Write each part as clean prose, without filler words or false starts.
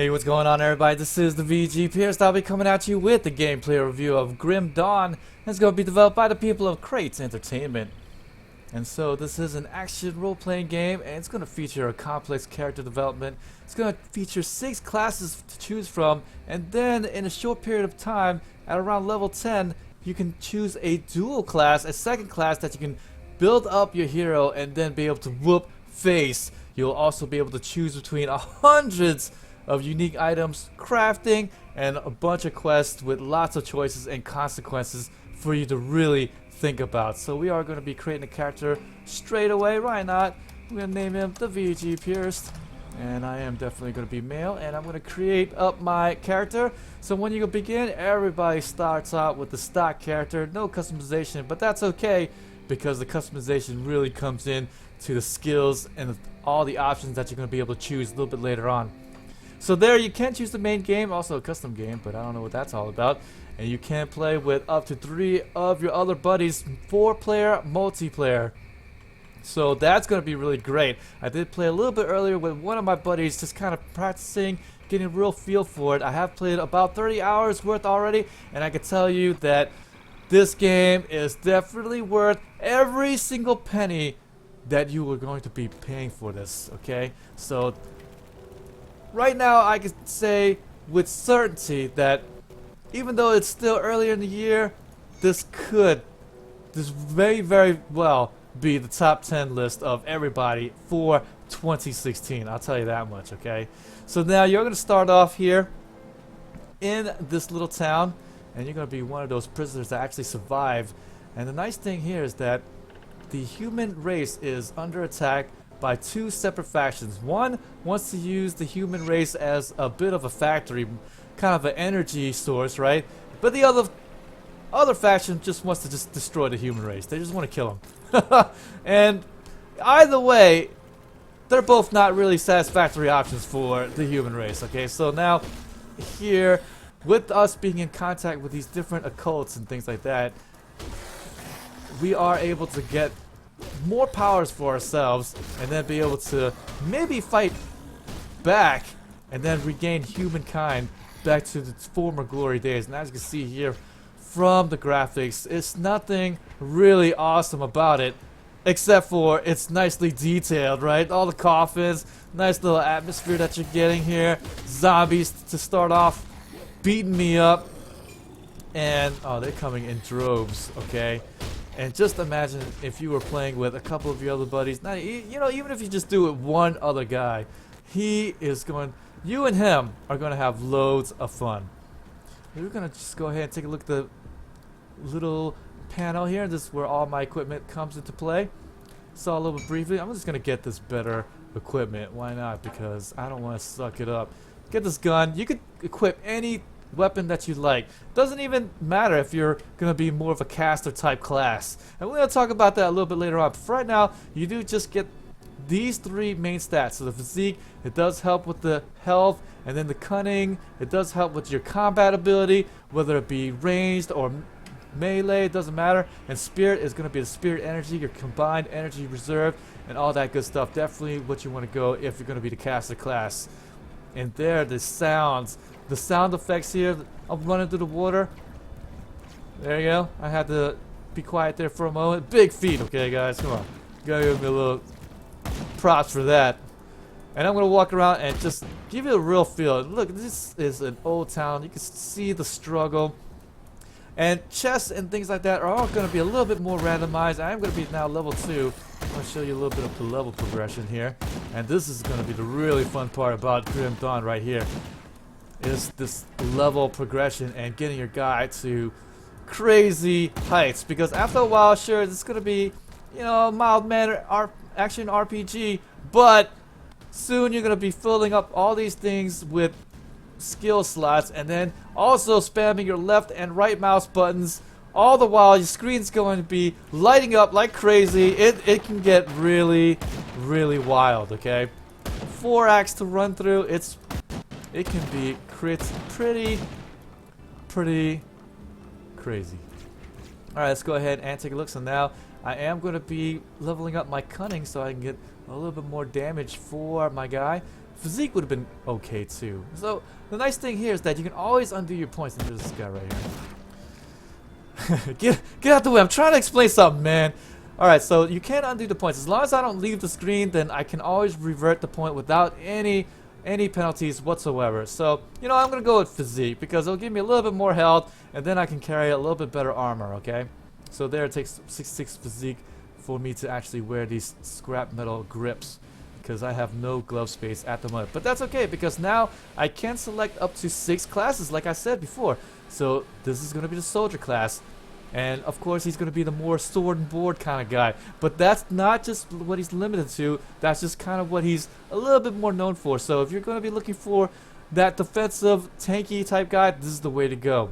Hey, what's going on, everybody? This is the VG Pierce. I'll be coming at you with the gameplay review of Grim Dawn. It's going to be developed by the people of Crates Entertainment. And so this is an action role-playing game, and it's going to feature a complex character development. It's going to feature 6 classes to choose from, and then in a short period of time, at around level 10, you can choose a dual class, a second class that you can build up your hero and then be able to whoop face. You'll also be able to choose between hundreds of unique items, crafting, and a bunch of quests with lots of choices and consequences for you to really think about. So we are going to be creating a character straight away. Why not? We're going to name him the VG Pierce, and I am definitely going to be male, and I'm going to create up my character. So when you begin, everybody starts out with the stock character, no customization, but that's okay because the customization really comes in to the skills and all the options that you're going to be able to choose a little bit later on. So there, you can choose the main game, also a custom game, but I don't know what that's all about. And you can play with up to 3 of your other buddies, 4-player multiplayer. So that's going to be really great. I did play a little bit earlier with one of my buddies, just kind of practicing, getting a real feel for it. I have played about 30 hours worth already, and I can tell you that this game is definitely worth every single penny that you were going to be paying for this, okay? So right now, I can say with certainty that even though it's still earlier in the year, this very, very well be the top 10 list of everybody for 2016. I'll tell you that much, okay? So now you're going to start off here in this little town, and you're going to be one of those prisoners that actually survive. And the nice thing here is that the human race is under attack by 2 separate factions. One wants to use the human race as a bit of a factory, kind of an energy source, right? But the other faction just wants to just destroy the human race. They just want to kill them. And either way, they're both not really satisfactory options for the human race, okay? So now, here, with us being in contact with these different occults and things like that, we are able to get more powers for ourselves and then be able to maybe fight back and then regain humankind back to its former glory days. And as you can see here from the graphics, it's nothing really awesome about it except for it's nicely detailed, right? All the coffins, nice little atmosphere that you're getting here, zombies to start off beating me up, and oh, they're coming in droves, okay? And just imagine if you were playing with a couple of your other buddies. Now, you know, even if you just do it one other guy, you and him are going to have loads of fun. We're going to just go ahead and take a look at the little panel here. This is where all my equipment comes into play. Saw a little bit briefly. I'm just going to get this better equipment. Why not? Because I don't want to suck it up. Get this gun. You could equip any weapon that you like. Doesn't even matter if you're gonna be more of a caster type class, and we're gonna talk about that a little bit later on. But for right now, you do just get these 3 main stats. So the physique, it does help with the health, and then the cunning, it does help with your combat ability, whether it be ranged or melee, it doesn't matter. And spirit is gonna be the spirit energy, your combined energy reserve, and all that good stuff. Definitely what you want to go if you're gonna be the caster class. And there, the sounds. The sound effects here of running through the water. There you go. I had to be quiet there for a moment. Big feet, okay, guys? Come on. Gotta give me a little props for that. And I'm gonna walk around and just give you a real feel. Look, this is an old town. You can see the struggle. And chests and things like that are all gonna be a little bit more randomized. I am gonna be now level 2. I'm gonna show you a little bit of the level progression here. And this is gonna be the really fun part about Grim Dawn right here. Is this level progression and getting your guy to crazy heights, because after a while, sure, it's gonna be, you know, a mild-mannered action RPG, but soon you're gonna be filling up all these things with skill slots, and then also spamming your left and right mouse buttons, all the while your screen's going to be lighting up like crazy. It can get really, really wild, okay? 4 acts to run through. It can be pretty crazy. Alright, let's go ahead and take a look. So now I am going to be leveling up my cunning so I can get a little bit more damage for my guy. Physique would have been okay too. So the nice thing here is that you can always undo your points. And there's this guy right here. get out the way. I'm trying to explain something, man. Alright, so you can undo the points. As long as I don't leave the screen, then I can always revert the point without any penalties whatsoever. So, you know, I'm going to go with physique because it'll give me a little bit more health, and then I can carry a little bit better armor, okay? So there, it takes 66 physique for me to actually wear these scrap metal grips because I have no glove space at the moment. But that's okay because now I can select up to 6 classes like I said before. So this is going to be the soldier class. And of course he's going to be the more sword and board kind of guy. But that's not just what he's limited to. That's just kind of what he's a little bit more known for. So if you're going to be looking for that defensive, tanky type guy, this is the way to go.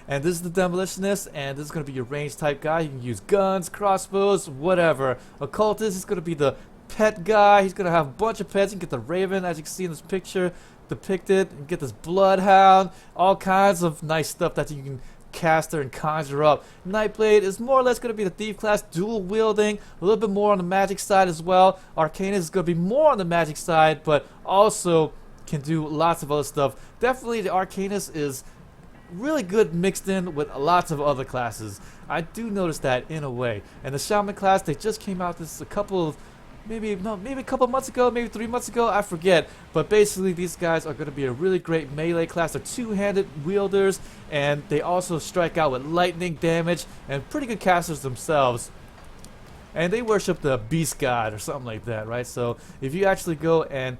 And this is the demolitionist, and this is going to be your range type guy. You can use guns, crossbows, whatever. Occultist is going to be the pet guy. He's going to have a bunch of pets. You can get the raven, as you can see in this picture depicted. You can get this bloodhound. All kinds of nice stuff that you can caster and conjure up. Nightblade is more or less going to be the thief class, dual wielding, a little bit more on the magic side as well. Arcanist is going to be more on the magic side, but also can do lots of other stuff. Definitely the Arcanist is really good mixed in with lots of other classes. I do notice that in a way. And the Shaman class, they just came out this a couple of maybe a couple months ago, maybe 3 months ago, I forget. But basically these guys are going to be a really great melee class. They're two-handed wielders, and they also strike out with lightning damage, and pretty good casters themselves. And they worship the beast god or something like that, right? So if you actually go and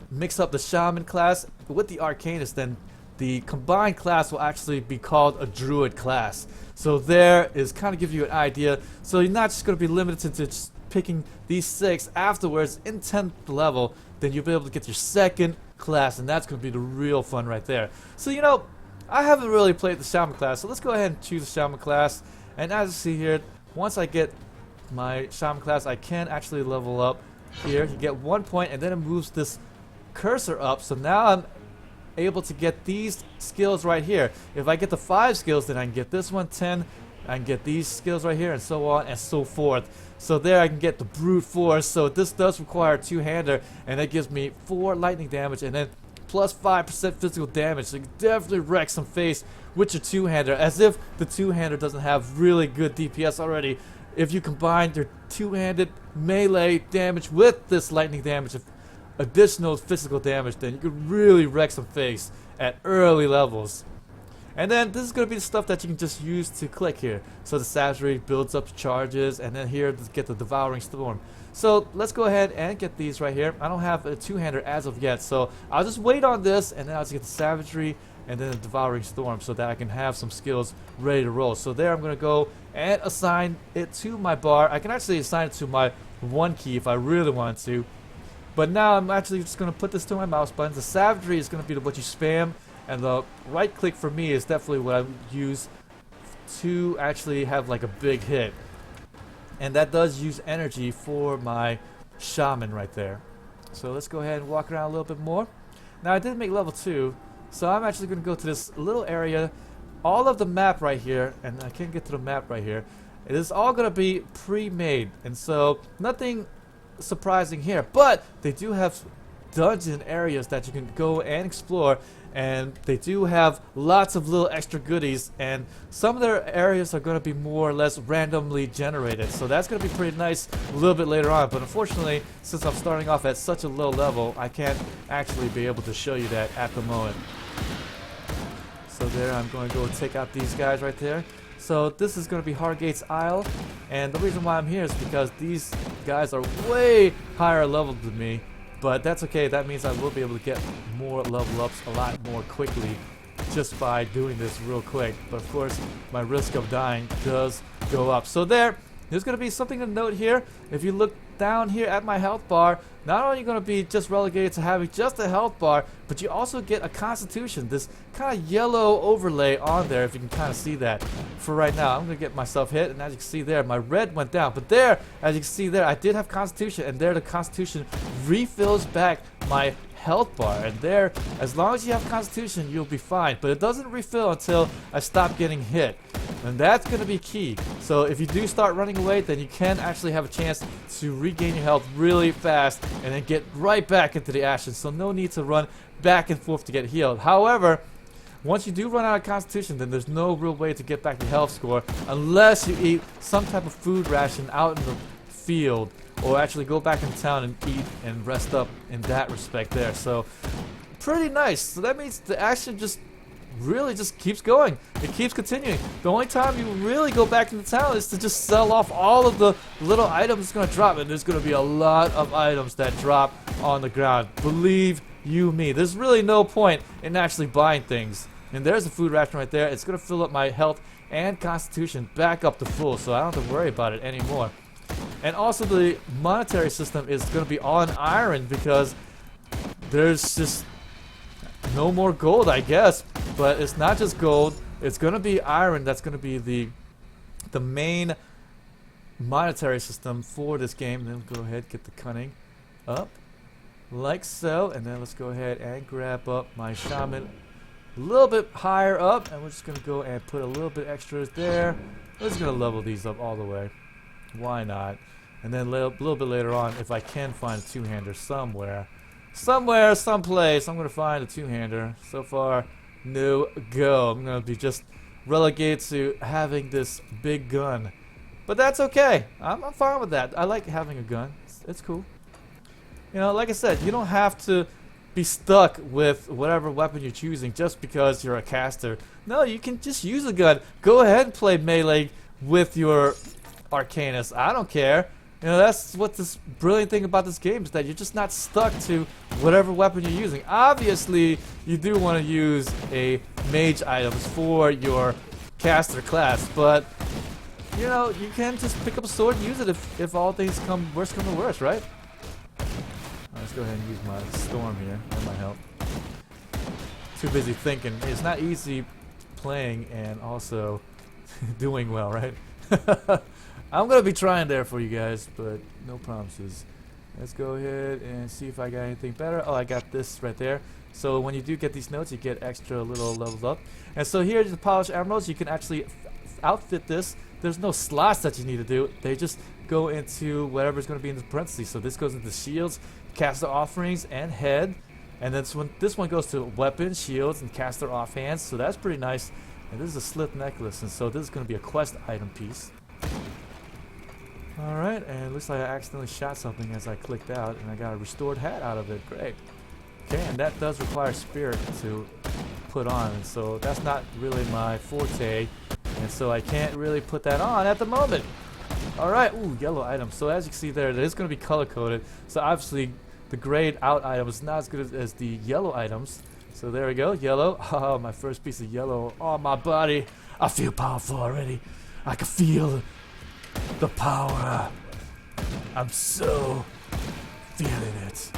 mix up the shaman class with the arcanist, then the combined class will actually be called a druid class. So there is kind of give you an idea. So you're not just going to be limited to just picking these 6 afterwards in 10th level. Then you'll be able to get your second class, and that's going to be the real fun right there. So, you know, I haven't really played the shaman class, so let's go ahead and choose the shaman class. And as you see here, once I get my shaman class, I can actually level up here. You get 1 point, and then it moves this cursor up. So now I'm able to get these skills right here. If I get the 5 skills, then I can get this one, 10. I can get these skills right here, and so on and so forth. So there I can get the brute force. So this does require a two-hander, and that gives me 4 lightning damage, and then plus 5% physical damage. So you can definitely wreck some face with your two-hander, as if the two-hander doesn't have really good DPS already. If you combine your two-handed melee damage with this lightning damage, additional physical damage, then you could really wreck some face at early levels. And then this is going to be the stuff that you can just use to click here. So the saturate builds up charges, and then here to get the devouring storm. So let's go ahead and get these right here. I don't have a two-hander as of yet, so I'll just wait on this, and then I'll just get the savagery and then the devouring storm so that I can have some skills ready to roll. So there I'm going to go and assign it to my bar. I can actually assign it to my 1 key if I really want to. But now I'm actually just going to put this to my mouse button. The savagery is going to be what you spam, and the right click for me is definitely what I use to actually have like a big hit. And that does use energy for my shaman right there. So let's go ahead and walk around a little bit more. Now I did make level 2, so I'm actually going to go to this little area. All of the map right here, and I can't get to the map right here, it is all going to be pre-made, and so nothing surprising here, but they do have dungeon areas that you can go and explore, and they do have lots of little extra goodies, and some of their areas are going to be more or less randomly generated, so that's going to be pretty nice a little bit later on. But unfortunately, since I'm starting off at such a low level, I can't actually be able to show you that at the moment. So there, I'm going to go take out these guys right there. So this is going to be Hargate's Isle, and the reason why I'm here is because these guys are way higher level than me, but that's okay. That means I will be able to get more level ups a lot more quickly just by doing this real quick. But of course, my risk of dying does go up. So there's going to be something to note here. If you look down here at my health bar, not only are you going to be just relegated to having just a health bar, but you also get a constitution, this kind of yellow overlay on there, if you can kind of see that. For right now, I'm going to get myself hit, and as you can see there, my red went down. But there, as you can see there, I did have constitution, and there the constitution refills back my health bar. And there, as long as you have constitution, you'll be fine. But it doesn't refill until I stop getting hit. And that's going to be key. So if you do start running away, then you can actually have a chance to regain your health really fast and then get right back into the action. So no need to run back and forth to get healed. However, once you do run out of constitution, then there's no real way to get back your health score unless you eat some type of food ration out in the field, or actually go back in town and eat and rest up in that respect there. So pretty nice. So that means the action just really just keeps going. It keeps continuing. The only time you really go back into town is to just sell off all of the little items it's going to drop, and there's going to be a lot of items that drop on the ground. Believe you me, there's really no point in actually buying things. And there's a food ration right there. It's going to fill up my health and constitution back up to full, so I don't have to worry about it anymore. And also the monetary system is going to be all in iron, because there's just no more gold, I guess. But it's not just gold, it's going to be iron. That's going to be the main monetary system for this game. And then go ahead, get the cunning up like so, and then let's go ahead and grab up my shaman a little bit higher up, and we're just going to go and put a little bit extras there. We're just going to level these up all the way. Why not? And then a little bit later on, if I can find a two-hander somewhere, someplace, I'm going to find a two-hander. So far, no go. I'm going to be just relegated to having this big gun. But that's okay. I'm fine with that. I like having a gun. It's cool. You know, like I said, you don't have to be stuck with whatever weapon you're choosing just because you're a caster. No, you can just use a gun. Go ahead and play melee with your Arcanist. I don't care. You know, that's what this brilliant thing about this game is, that you're just not stuck to whatever weapon you're using. Obviously, you do want to use a mage items for your caster class, but you know, you can just pick up a sword and use it if all things come to worst, right? Let's go ahead and use my storm here. That might help. Too busy thinking. It's not easy playing and also doing well, right? I'm going to be trying there for you guys, but no promises. Let's go ahead and see if I got anything better. Oh, I got this right there. So when you do get these notes, you get extra little levels up. And so here, the polished emeralds, you can actually outfit this. There's no slots that you need to do. They just go into whatever's going to be in the parentheses. So this goes into shields, caster offerings, and head. And then this one goes to weapons, shields, and caster offhands. So that's pretty nice. And this is a slip necklace. And so this is going to be a quest item piece. Alright, and it looks like I accidentally shot something as I clicked out, and I got a restored hat out of it. Great. Okay, and that does require spirit to put on, and so that's not really my forte, and so I can't really put that on at the moment. Alright, ooh, yellow item. So as you can see there, it is going to be color coded, so obviously the grayed out item is not as good as the yellow items. So there we go, yellow. Oh, my first piece of yellow on my body. I feel powerful already. I can feel the power. I'm so feeling it.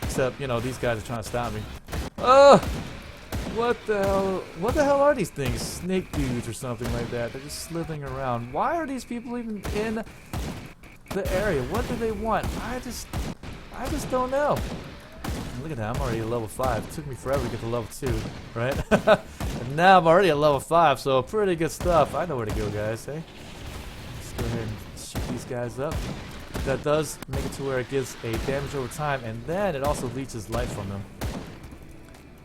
Except, you know, these guys are trying to stop me. Oh! What the hell? What the hell are these things? Snake dudes or something like that. They're just slithering around. Why are these people even in the area? What do they want? I just don't know. Look at that, I'm already at level 5. It took me forever to get to level 2, right? And now I'm already at level 5, so pretty good stuff. I know where to go, guys, hey? Go ahead and shoot these guys up. That does make it to where it gives a damage over time, and then it also leeches life from them.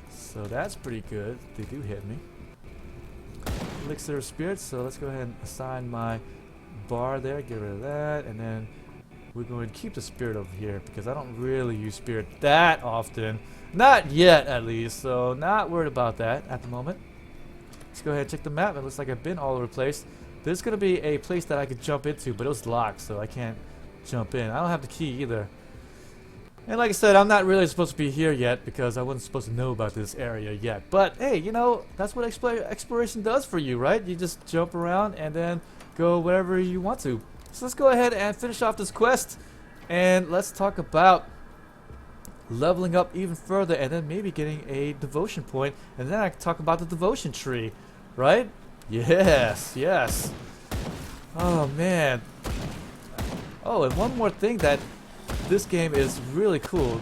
So that's pretty good. They do hit me. Elixir of Spirit, so let's go ahead and assign my bar there, get rid of that, and then we're going to keep the Spirit over here because I don't really use Spirit that often. Not yet, at least, so not worried about that at the moment. Let's go ahead and check the map. It looks like I've been all over the place. There's going to be a place that I could jump into, but it was locked, so I can't jump in. I don't have the key either. And like I said, I'm not really supposed to be here yet because I wasn't supposed to know about this area yet. But hey, you know, that's what exploration does for you, right? You just jump around and then go wherever you want to. So let's go ahead and finish off this quest, and let's talk about leveling up even further and then maybe getting a devotion point, and then I can talk about the devotion tree, right? Yes, yes. Oh man. Oh, and one more thing that this game is really cool.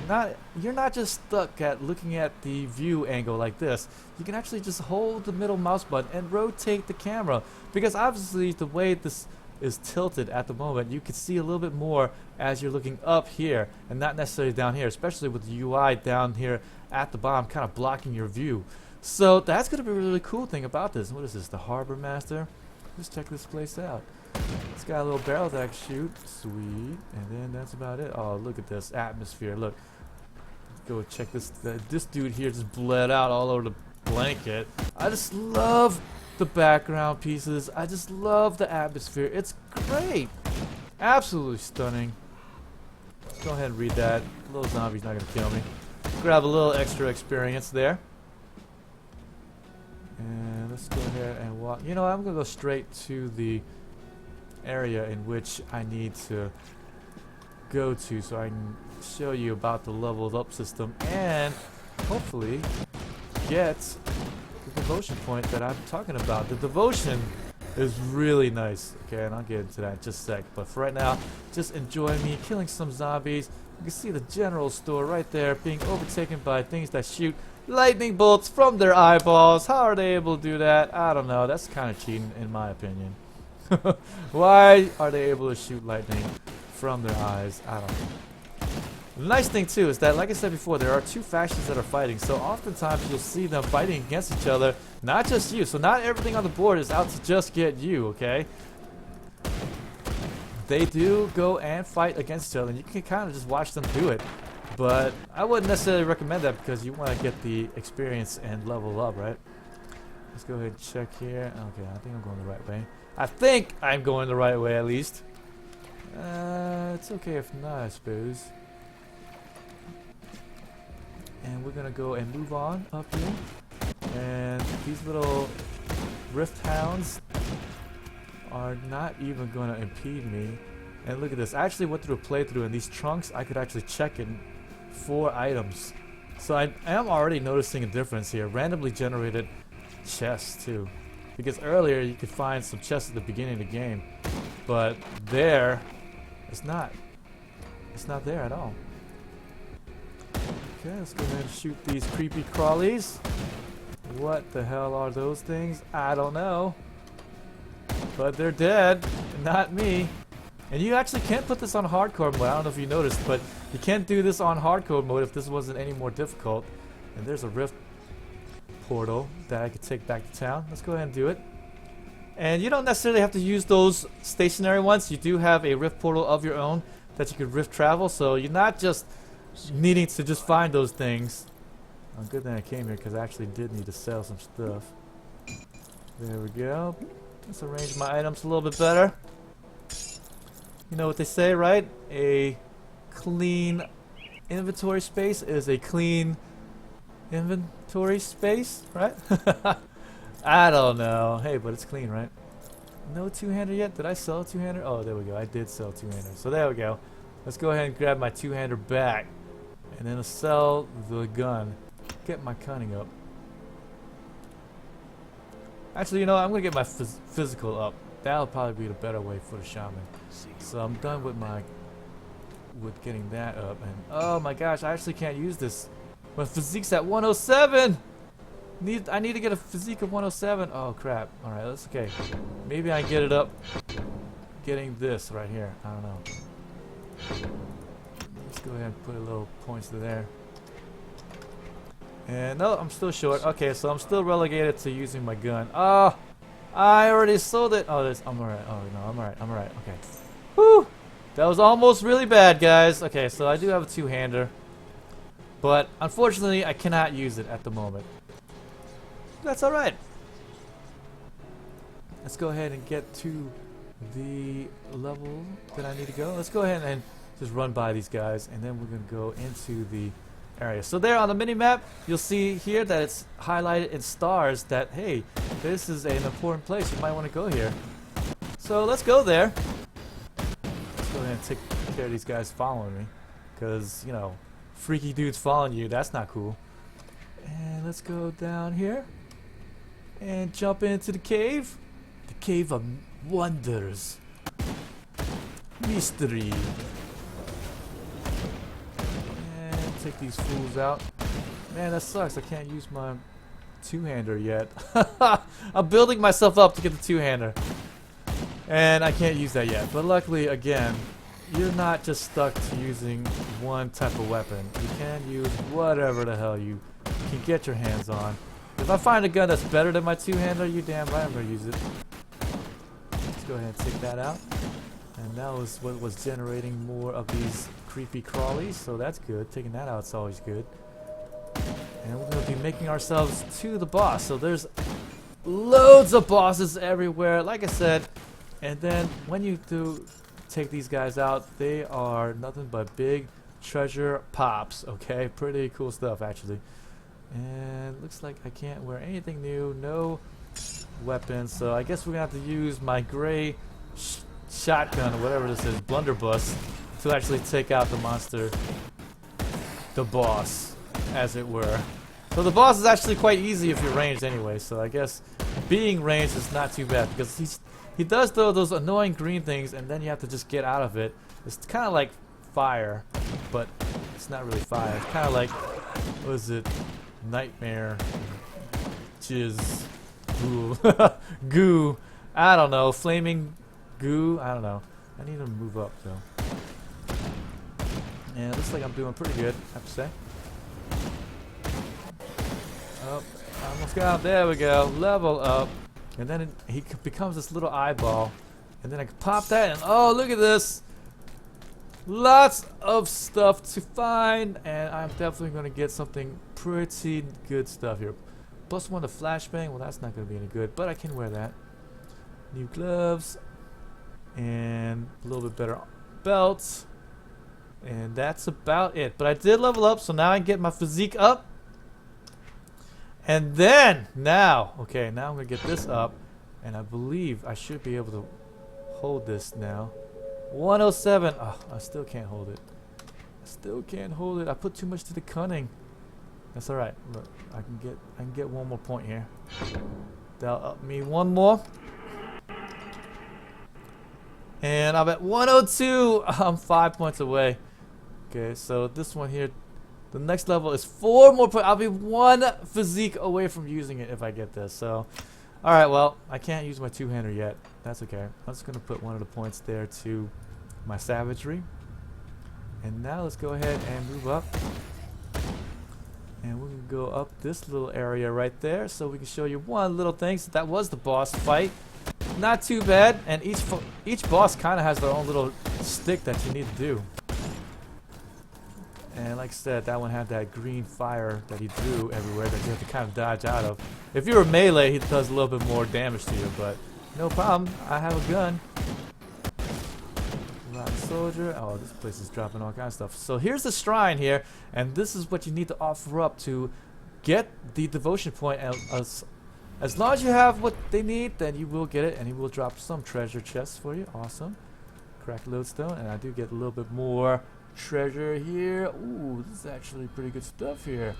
You're not just stuck at looking at the view angle like this. You can actually just hold the middle mouse button and rotate the camera, because obviously the way this is tilted at the moment, you can see a little bit more as you're looking up here and not necessarily down here, especially with the UI down here at the bottom kind of blocking your view. So that's going to be a really cool thing about this. What is this, the Harbor Master? Let's check this place out. It's got a little barrel that I can shoot. Sweet. And then that's about it. Oh, look at this atmosphere. Look. Let's go check this. This dude here just bled out all over the blanket. I just love the background pieces. I just love the atmosphere. It's great. Absolutely stunning. Let's go ahead and read that. The little zombie's not going to kill me. Grab a little extra experience there. And let's go ahead and walk. You know, I'm going to go straight to the area in which I need to go to so I can show you about the leveled up system and hopefully get the devotion point that I'm talking about. The devotion is really nice. Okay, and I'll get into that in just a sec. But for right now, just enjoy me killing some zombies. You can see the general store right there being overtaken by things that shoot lightning bolts from their eyeballs. How are they able to do that? I don't know. That's kind of cheating in my opinion. Why are they able to shoot lightning from their eyes? I don't know. The nice thing too is that, like I said before, there are two factions that are fighting, so oftentimes you'll see them fighting against each other, not just you. So not everything on the board is out to just get you, okay? They do go and fight against each other, and you can kind of just watch them do it. But I wouldn't necessarily recommend that because you want to get the experience and level up, right? Let's go ahead and check here. Okay, I think I'm going the right way. I think I'm going the right way at least. It's okay if not, I suppose. And we're gonna go and move on up here. And these little rift hounds are not even gonna impede me. And look at this. I actually went through a playthrough, and these trunks I could actually check in 4 items. So I am already noticing a difference here. Randomly generated chests too. Because earlier you could find some chests at the beginning of the game, but there, it's not there at all. Okay, let's go ahead and shoot these creepy crawlies. What the hell are those things? I don't know. But they're dead, not me. And you actually can't put this on hardcore mode. I don't know if you noticed, but you can't do this on hardcore mode if this wasn't any more difficult. And there's a rift portal that I could take back to town. Let's go ahead and do it. And you don't necessarily have to use those stationary ones. You do have a rift portal of your own that you could rift travel, so you're not just needing to just find those things. Oh, good thing I came here because I actually did need to sell some stuff. There we go. Let's arrange my items a little bit better. You know what they say, right? A clean inventory space is a clean inventory space, right? I don't know. Hey, but it's clean, right? No two-hander yet? Did I sell a two-hander? Oh, there we go. I did sell a two-hander. So there we go. Let's go ahead and grab my two-hander back. And then I'll sell the gun. Get my cunning up. Actually, you know, I'm going to get my physical up. That'll probably be the better way for the shaman. So I'm done with getting that up. And oh my gosh, I actually can't use this. My physique's at 107! I need to get a physique of 107. Oh crap. Alright, that's okay. Maybe I get it up getting this right here. I don't know. Let's go ahead and put a little points to there. And no, I'm still short. Okay, so I'm still relegated to using my gun. Oh, I already sold it. Oh, I'm alright. Oh no, I'm alright. I'm alright. Okay. Whew. That was almost really bad, guys. Okay, so I do have a two-hander. But unfortunately, I cannot use it at the moment. That's alright. Let's go ahead and get to the level that I need to go. Let's go ahead and just run by these guys, and then we're going to go into the area. So there on the mini-map, you'll see here that it's highlighted in stars that, hey, this is an important place. You might want to go here. So let's go there. Let's go ahead and take care of these guys following me. Because, you know, freaky dudes following you, that's not cool. And let's go down here and jump into the cave. The Cave of Wonders. Mystery. take these fools out. Man, that sucks. I can't use my two-hander yet. I'm building myself up to get the two-hander. And I can't use that yet. But luckily, again, you're not just stuck to using one type of weapon. You can use whatever the hell you can get your hands on. If I find a gun that's better than my two-hander, you damn right I'm going to use it. Let's go ahead and take that out. And that was what was generating more of these creepy crawlies, so that's good. Taking that out is always good. And we're going to be making ourselves to the boss. So there's loads of bosses everywhere, like I said. And then when you do take these guys out, they are nothing but big treasure pops, okay? Pretty cool stuff, actually. And looks like I can't wear anything new, no weapons, so I guess we're gonna have to use my gray shotgun, or whatever this is, blunderbuss, to actually take out the monster, the boss, as it were. So the boss is actually quite easy if you're ranged anyway, so I guess being ranged is not too bad, because he does throw those annoying green things, and then you have to just get out of it. It's kind of like fire, but it's not really fire. It's kind of like, what is it? Nightmare. Jizz. Goo. Goo. I don't know. Flaming goo. I don't know. I need to move up, though. And it looks like I'm doing pretty good, I have to say. Oh, I almost got. There we go. Level up. And then he becomes this little eyeball. And then I can pop that, and oh, look at this! Lots of stuff to find, and I'm definitely going to get something pretty good stuff here. +1 to flashbang. Well, that's not going to be any good, but I can wear that. New gloves. And a little bit better belt. And that's about it. But I did level up, so now I can get my physique up. And then, now I'm going to get this up. And I believe I should be able to hold this now. 107. Oh, I still can't hold it. I still can't hold it. I put too much to the cunning. That's all right. Look, I can get one more point here. That'll up me one more. And I'm at 102. I'm 5 points away. Okay, so this one here, the next level is 4 more points. I'll be 1 physique away from using it if I get this. So, all right. Well, I can't use my two-hander yet. That's okay. I'm just gonna put 1 of the points there to my savagery. And now let's go ahead and move up. And we can go up this little area right there, so we can show you one little thing. So that was the boss fight. Not too bad. And each boss kind of has their own little stick that you need to do. And like I said, that one had that green fire that he threw everywhere that you have to kind of dodge out of. If you're a melee, he does a little bit more damage to you, but no problem. I have a gun. Rock soldier. Oh, this place is dropping all kinds of stuff. So here's the shrine here, and this is what you need to offer up to get the devotion point. As long as you have what they need, then you will get it, and he will drop some treasure chests for you. Awesome. Cracked lodestone, and I do get a little bit more treasure here. Ooh, this is actually pretty good stuff here.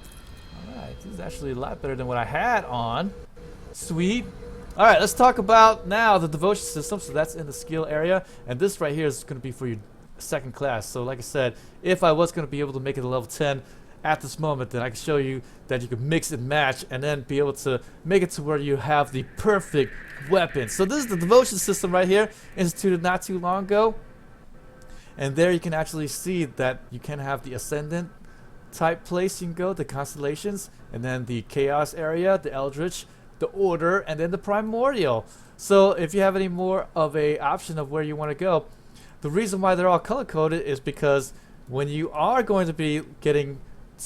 Alright, this is actually a lot better than what I had on. Sweet. Alright, let's talk about now the devotion system. So that's in the skill area, and this right here is going to be for your second class. So like I said, if I was going to be able to make it to level 10 at this moment, then I can show you that you can mix and match and then be able to make it to where you have the perfect weapon. So this is the devotion system right here, instituted not too long ago. And there you can actually see that you can have the ascendant type place you can go, the constellations, and then the chaos area, the eldritch, the order, and then the primordial. So if you have any more of a option of where you want to go, the reason why they're all color coded is because when you are going to be getting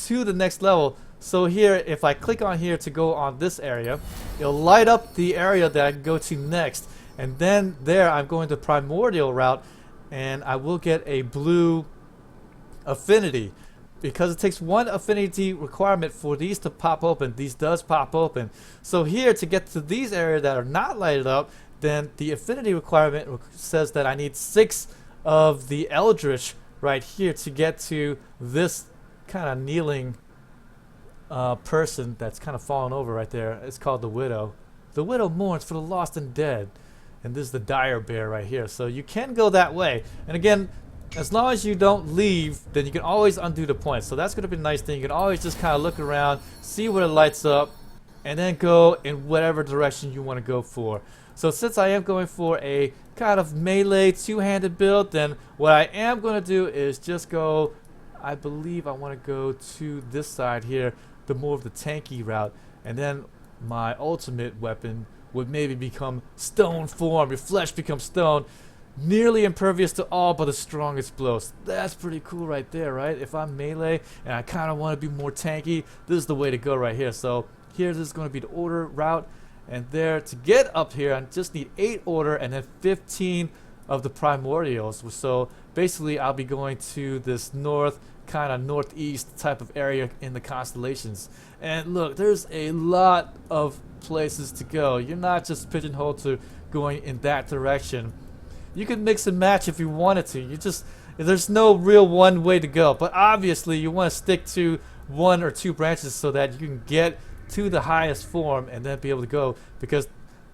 to the next level, so here if I click on here to go on this area, it'll light up the area that I can go to next, and then there I'm going the primordial route, and I will get a blue affinity because it takes 1 affinity requirement for these to pop open. These does pop open. So here to get to these areas that are not lighted up, then the affinity requirement says that I need 6 of the eldritch right here to get to this kind of kneeling person that's kind of fallen over right there. It's called the widow. The widow mourns for the lost and dead. And this is the dire bear right here. So you can go that way. And again, as long as you don't leave, then you can always undo the points. So that's going to be a nice thing. You can always just kind of look around, see what it lights up, and then go in whatever direction you want to go for. So since I am going for a kind of melee two-handed build, then what I am going to do is just go, I believe I want to go to this side here, the more of the tanky route, and then my ultimate weapon would maybe become stone form. Your flesh becomes stone, nearly impervious to all but the strongest blows. That's pretty cool right there, right? If I'm melee and I kind of want to be more tanky, this is the way to go right here. So here, this is going to be the order route, and there to get up here I just need 8 order and then 15 of the primordials. So basically I'll be going to this north, kind of northeast type of area in the constellations. And look, there's a lot of places to go. You're not just pigeonholed to going in that direction. You can mix and match if you wanted to. There's no real one way to go, but obviously you want to stick to 1 or 2 branches so that you can get to the highest form and then be able to go, because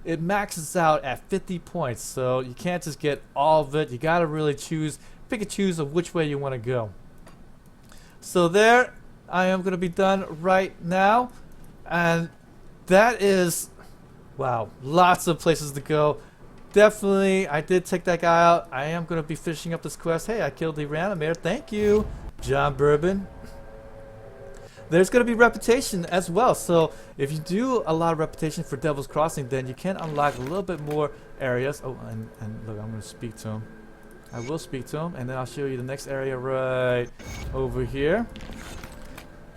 it maxes out at 50 points. So you can't just get all of it. You got to really pick and choose of which way you want to go. So there, I am going to be done right now, and that is, wow, lots of places to go. Definitely, I did take that guy out. I am going to be finishing up this quest. Hey, I killed the reanimator. Thank you, John Bourbon. There's going to be reputation as well. So if you do a lot of reputation for Devil's Crossing, then you can unlock a little bit more areas. Oh, and look, I'm going to speak to him. I will speak to him, and then I'll show you the next area right over here.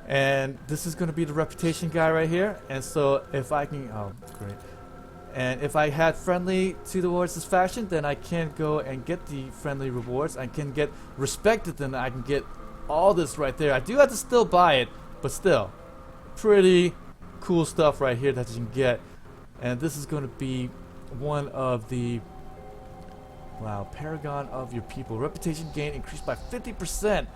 And this is going to be the reputation guy right here. And so if I can, oh, great. And if I had friendly towards this faction, then I can go and get the friendly rewards. I can get respected, then I can get all this right there. I do have to still buy it, but still, pretty cool stuff right here that you can get. And this is going to be one of the, wow, paragon of your people. Reputation gain increased by 50%.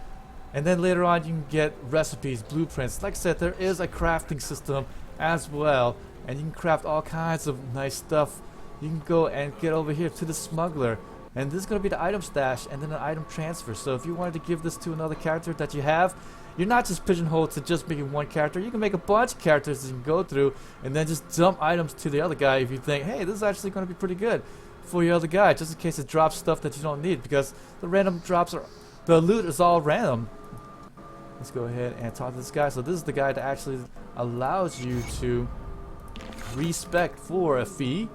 And then later on you can get recipes, blueprints. Like I said, there is a crafting system as well. And you can craft all kinds of nice stuff. You can go and get over here to the smuggler. And this is going to be the item stash and then an item transfer. So if you wanted to give this to another character that you have, you're not just pigeonholed to just making one character. You can make a bunch of characters that you can go through and then just dump items to the other guy if you think, hey, this is actually going to be pretty good for your other guy, just in case it drops stuff that you don't need, because the random drops are, the loot is all random. Let's go ahead and talk to this guy. So this is the guy that actually allows you to respec for a fee,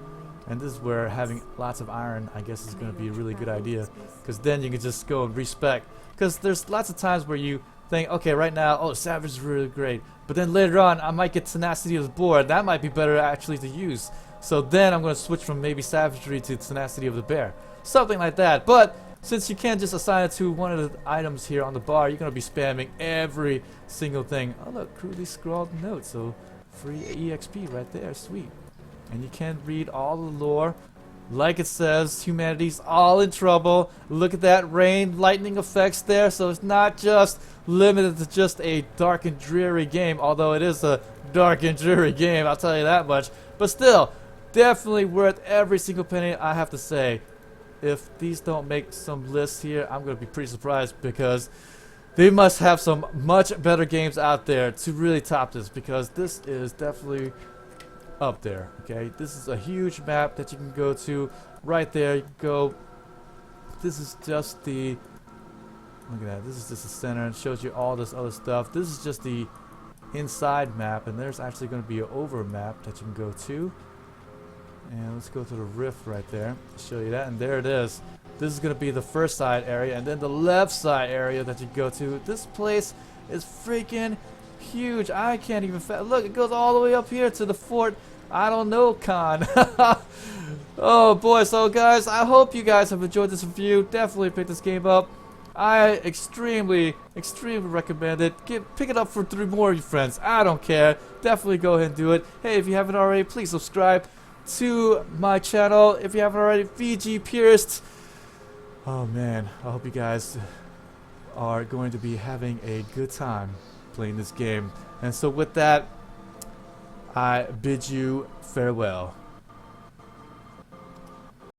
and this is where having lots of iron, I guess, is going to be a really good idea, because then you can just go and respec. Because there's lots of times where you think, okay, right now, oh, savage is really great, but then later on I might get tenacity of the boar. That might be better actually to use. So then I'm going to switch from maybe savagery to tenacity of the bear, something like that. But since you can't just assign it to one of the items here on the bar, you're going to be spamming every single thing. Oh look, crudely scrawled note, so free EXP right there, sweet. And you can read all the lore. Like it says, humanity's all in trouble. Look at that rain, lightning effects there. So it's not just limited to just a dark and dreary game, although it is a dark and dreary game, I'll tell you that much. But still, definitely worth every single penny, I have to say. If these don't make some lists here, I'm going to be pretty surprised, because they must have some much better games out there to really top this, because this is definitely up there. Okay, this is a huge map that you can go to right there. You can go, this is just the, look at that, this is just the center, and shows you all this other stuff. This is just the inside map, and there's actually going to be an over map that you can go to. And let's go to the rift right there, show you that, and there it is. This is going to be the first side area, and then the left side area that you go to. This place is freaking huge. I can't even look, it goes all the way up here to the fort, I don't know, Con. Oh boy. So guys, I hope you guys have enjoyed this review. Definitely pick this game up. I extremely recommend it. Pick it up for 3 more of your friends. I don't care. Definitely go ahead and do it. Hey, if you haven't already, please subscribe to my channel. If you haven't already, VG Pierced. Oh man, I hope you guys are going to be having a good time playing this game. And so with that, I bid you farewell.